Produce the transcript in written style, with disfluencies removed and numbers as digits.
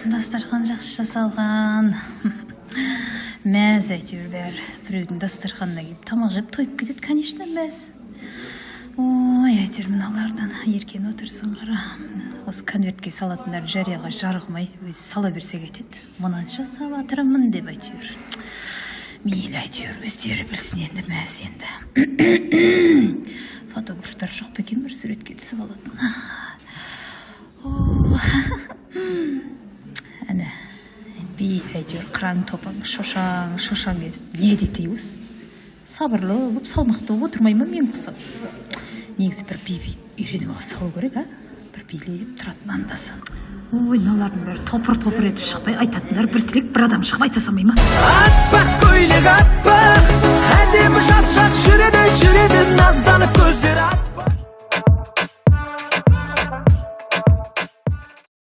Дастархан жақсы жасалған. Мәз әйтеуір бәрі. Біреудің дастарханына келіп тамақ жеп тойып кетеді, конечно, мәз. Ой, әйтеуір мыналардан еркен отырсын қара. Осы конвертке салатындар жарияға жарғымай, өзі сала берсе кетеді. Мұнанша салатырмын деп әйтеуір. Мейлі әйтеуір, өздері білсін енді мәз енді. Фотографтар жоқ па екен, бір суретке түсіп алатын. Әне, би әйтеуір қыран топаң, шошаң етіп, не дейді осы? Сабырлы болып, салмақты отырмай ма мен құсап? Негізі бір би үйреніп алса керек, а? Бір билеп тұратын андасын. Ой, мыналардың бәрі топыр етіп шықпай айтатындар бір тілек, бір адам шығып айта салмай ма? Аппақ көйлек аппақ, әдемі жап-жат жүреді, назданып көздері